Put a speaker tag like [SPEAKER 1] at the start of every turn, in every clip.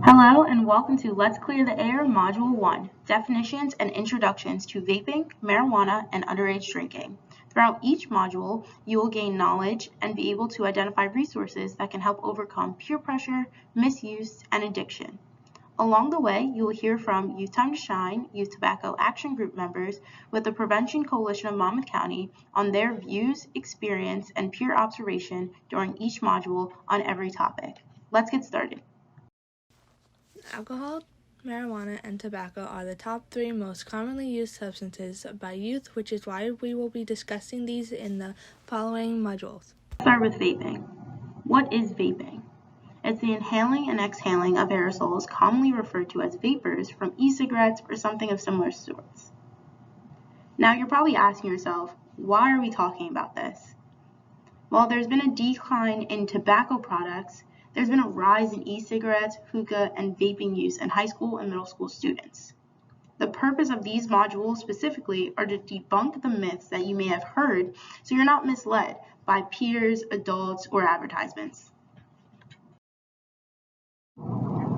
[SPEAKER 1] Hello and welcome to Let's Clear the Air Module 1, Definitions and Introductions to Vaping, Marijuana, and Underage Drinking. Throughout each module, you will gain knowledge and be able to identify resources that can help overcome peer pressure, misuse, and addiction. Along the way, you will hear from Youth Time to Shine, Youth Tobacco Action Group members with the Prevention Coalition of Monmouth County on their views, experience, and peer observation during each module on every topic. Let's get started.
[SPEAKER 2] Alcohol, marijuana, and tobacco are the top three most commonly used substances by youth, which is why we will be discussing these in the following modules.
[SPEAKER 1] Let's start with vaping. What is vaping? It's the inhaling and exhaling of aerosols commonly referred to as vapors from e-cigarettes or something of similar sorts. Now you're probably asking yourself, why are we talking about this? While there's been a decline in tobacco products, there's been a rise in e-cigarettes, hookah, and vaping use in high school and middle school students. The purpose of these modules specifically are to debunk the myths that you may have heard so you're not misled by peers, adults, or advertisements.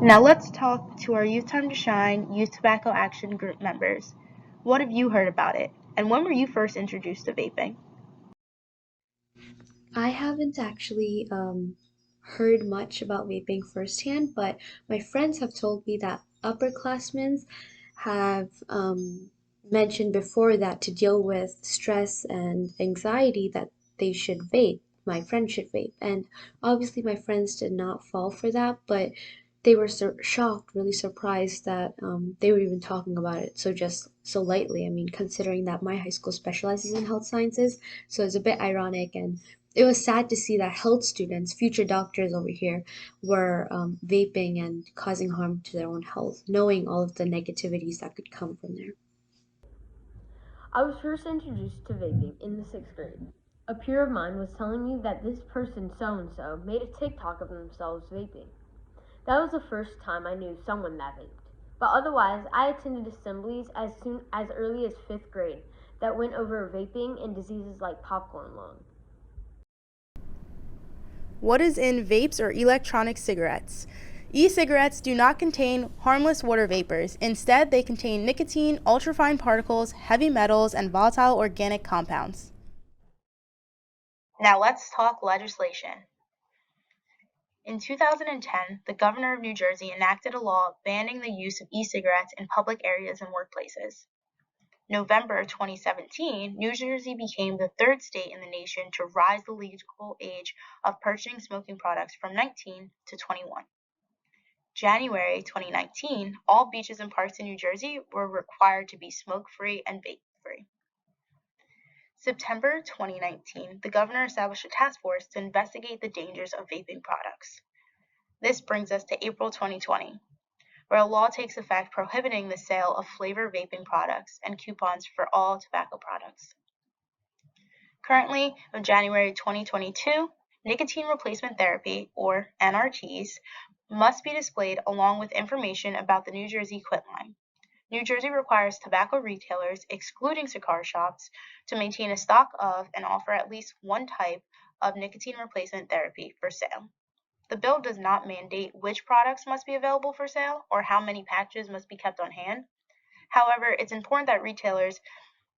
[SPEAKER 1] Now let's talk to our Youth Time to Shine Youth Tobacco Action Group members. What have you heard about it, and when were you first introduced to vaping?
[SPEAKER 3] I haven't actually heard much about vaping firsthand, but my friends have told me that upperclassmen have mentioned before that to deal with stress and anxiety that they should vape. My friends should vape, and obviously my friends did not fall for that, but they were shocked, really surprised that they were even talking about it just so lightly. I mean, considering that my high school specializes in health sciences, so it's a bit ironic, and it was sad to see that health students, future doctors over here, were vaping and causing harm to their own health, knowing all of the negativities that could come from there.
[SPEAKER 4] I was first introduced to vaping in the 6th grade. A peer of mine was telling me that this person so and so made a TikTok of themselves vaping. That was the first time I knew someone that vaped. But otherwise, I attended assemblies as early as 5th grade that went over vaping and diseases like popcorn lung.
[SPEAKER 2] What is in vapes or electronic cigarettes? E-cigarettes do not contain harmless water vapors. Instead, they contain nicotine, ultrafine particles, heavy metals, and volatile organic compounds.
[SPEAKER 1] Now let's talk legislation. In 2010, the governor of New Jersey enacted a law banning the use of e-cigarettes in public areas and workplaces. November 2017, New Jersey became the third state in the nation to rise the legal age of purchasing smoking products from 19 to 21. January 2019, all beaches and parks in New Jersey were required to be smoke-free and vape-free. September 2019, the governor established a task force to investigate the dangers of vaping products. This brings us to April 2020, where a law takes effect prohibiting the sale of flavor vaping products and coupons for all tobacco products. Currently, in January 2022, nicotine replacement therapy, or NRTs, must be displayed along with information about the New Jersey Quit line. New Jersey requires tobacco retailers, excluding cigar shops, to maintain a stock of and offer at least one type of nicotine replacement therapy for sale. The bill does not mandate which products must be available for sale or how many patches must be kept on hand. However, it's important that retailers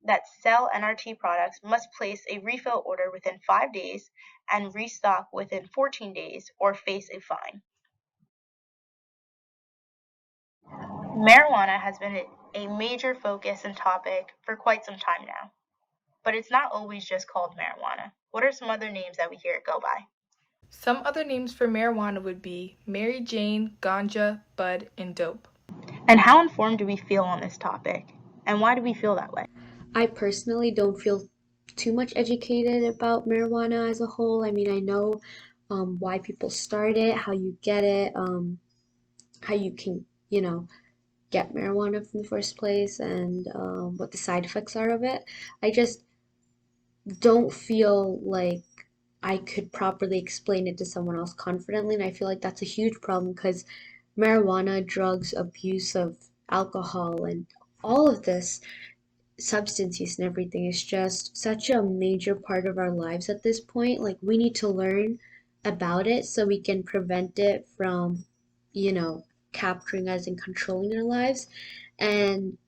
[SPEAKER 1] that sell NRT products must place a refill order within 5 days and restock within 14 days or face a fine. Marijuana has been a major focus and topic for quite some time now, but it's not always just called marijuana. What are some other names that we hear it go by?
[SPEAKER 5] Some other names for marijuana would be Mary Jane, ganja, bud, and dope.
[SPEAKER 1] And how informed do we feel on this topic? And why do we feel that way?
[SPEAKER 3] I personally don't feel too much educated about marijuana as a whole. I mean, I know why people start it, how you get it, how you can, get marijuana from the first place, and what the side effects are of it. I just don't feel like I could properly explain it to someone else confidently, and I feel like that's a huge problem because marijuana, drugs, abuse of alcohol, and all of this substance use and everything is just such a major part of our lives at this point. Like, we need to learn about it so we can prevent it from, you know, capturing us and controlling our lives. And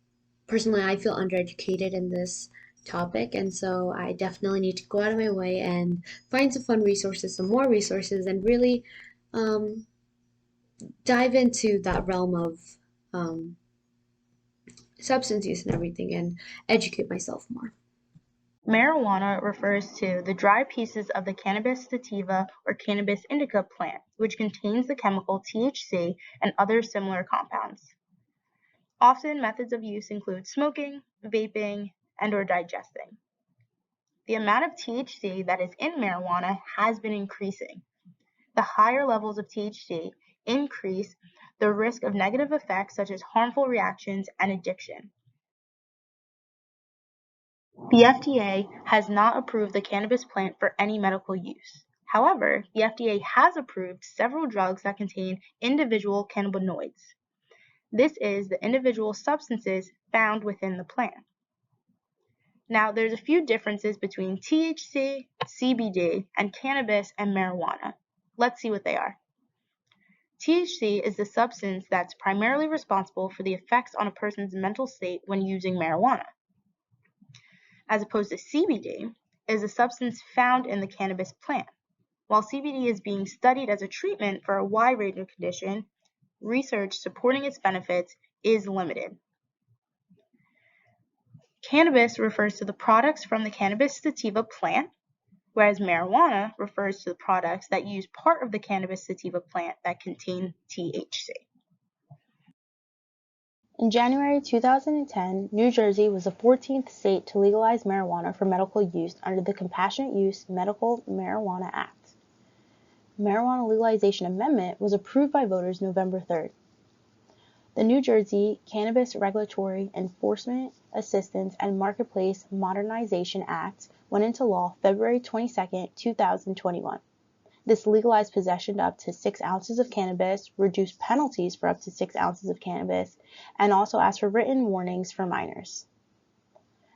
[SPEAKER 3] personally, I feel undereducated in this topic, and so I definitely need to go out of my way and find some fun resources, some more resources, and really um, dive into that realm of um, substance use and everything and educate myself more.
[SPEAKER 1] Marijuana refers to the dry pieces of the cannabis sativa or cannabis indica plant, which contains the chemical THC and other similar compounds. Often methods of use include smoking, vaping, and/or digesting. The amount of THC that is in marijuana has been increasing. The higher levels of THC increase the risk of negative effects such as harmful reactions and addiction. The FDA has not approved the cannabis plant for any medical use. However, the FDA has approved several drugs that contain individual cannabinoids. This is the individual substances found within the plant. Now, there's a few differences between THC, CBD, and cannabis and marijuana. Let's see what they are. THC is the substance that's primarily responsible for the effects on a person's mental state when using marijuana, as opposed to CBD is a substance found in the cannabis plant. While CBD is being studied as a treatment for a wide range of conditions, research supporting its benefits is limited. Cannabis refers to the products from the cannabis sativa plant, whereas marijuana refers to the products that use part of the cannabis sativa plant that contain THC.
[SPEAKER 2] In January 2010, New Jersey was the 14th state to legalize marijuana for medical use under the Compassionate Use Medical Marijuana Act. Marijuana Legalization Amendment was approved by voters November 3rd. The New Jersey Cannabis Regulatory Enforcement Assistance and Marketplace Modernization Act went into law February 22, 2021. This legalized possession of up to 6 ounces of cannabis, reduced penalties for up to 6 ounces of cannabis, and also asked for written warnings for minors.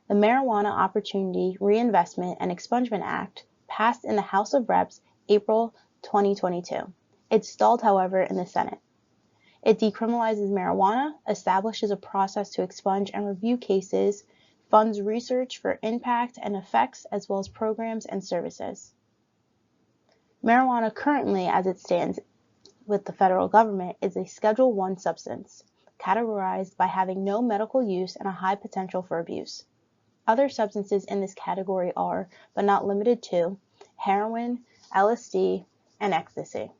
[SPEAKER 2] The Marijuana Opportunity Reinvestment and Expungement Act passed in the House of Reps April 2022. It stalled, however, in the Senate. It decriminalizes marijuana, establishes a process to expunge and review cases, funds research for impact and effects, as well as programs and services. Marijuana currently, as it stands with the federal government, is a Schedule I substance, categorized by having no medical use and a high potential for abuse. Other substances in this category are, but not limited to, heroin, LSD, and ecstasy.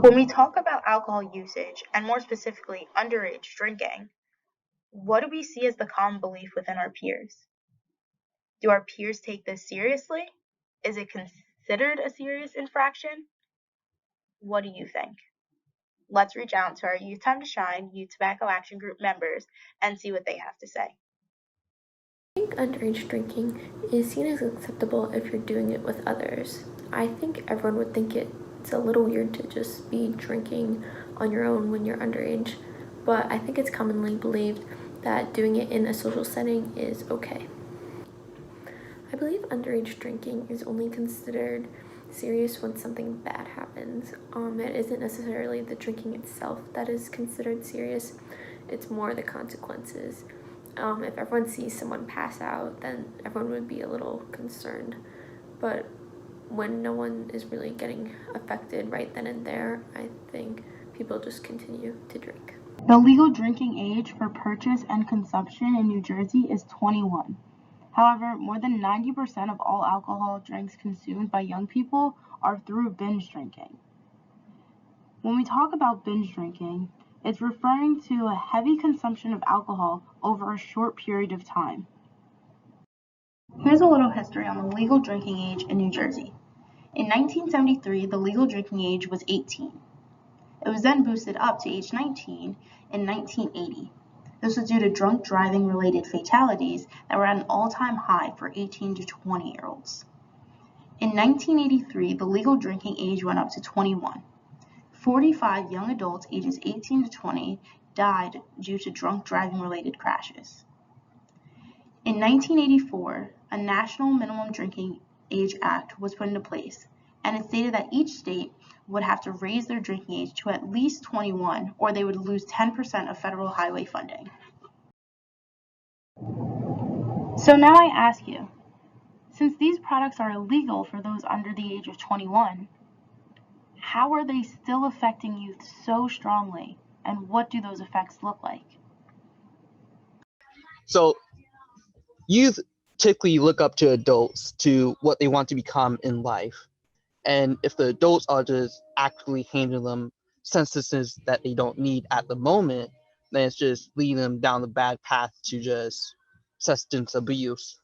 [SPEAKER 1] When we talk about alcohol usage, and more specifically underage drinking, what do we see as the common belief within our peers? Do our peers take this seriously? Is it considered a serious infraction? What do you think? Let's reach out to our Youth Time to Shine Youth Tobacco Action Group members and see what they have to say.
[SPEAKER 6] I think underage drinking is seen as acceptable if you're doing it with others. I think everyone would think it's a little weird to just be drinking on your own when you're underage, but I think it's commonly believed that doing it in a social setting is okay. I believe underage drinking is only considered serious when something bad happens. It isn't necessarily the drinking itself that is considered serious, it's more the consequences. If everyone sees someone pass out, then everyone would be a little concerned. But when no one is really getting affected right then and there, I think people just continue to drink.
[SPEAKER 1] The legal drinking age for purchase and consumption in New Jersey is 21. However, more than 90% of all alcohol drinks consumed by young people are through binge drinking. When we talk about binge drinking, it's referring to a heavy consumption of alcohol over a short period of time. Here's a little history on the legal drinking age in New Jersey. In 1973, the legal drinking age was 18. It was then boosted up to age 19 in 1980. This was due to drunk driving related fatalities that were at an all-time high for 18 to 20-year-olds. In 1983, the legal drinking age went up to 21. 45 young adults ages 18 to 20 died due to drunk driving related crashes. In 1984, a national minimum drinking age act was put into place, and it stated that each state would have to raise their drinking age to at least 21, or they would lose 10% of federal highway funding. So now I ask you, since these products are illegal for those under the age of 21, how are they still affecting youth so strongly, and what do those effects look like?
[SPEAKER 7] So youth typically look up to adults to what they want to become in life. And if the adults are just actually handing them sentences that they don't need at the moment, then it's just leading them down the bad path to just substance abuse.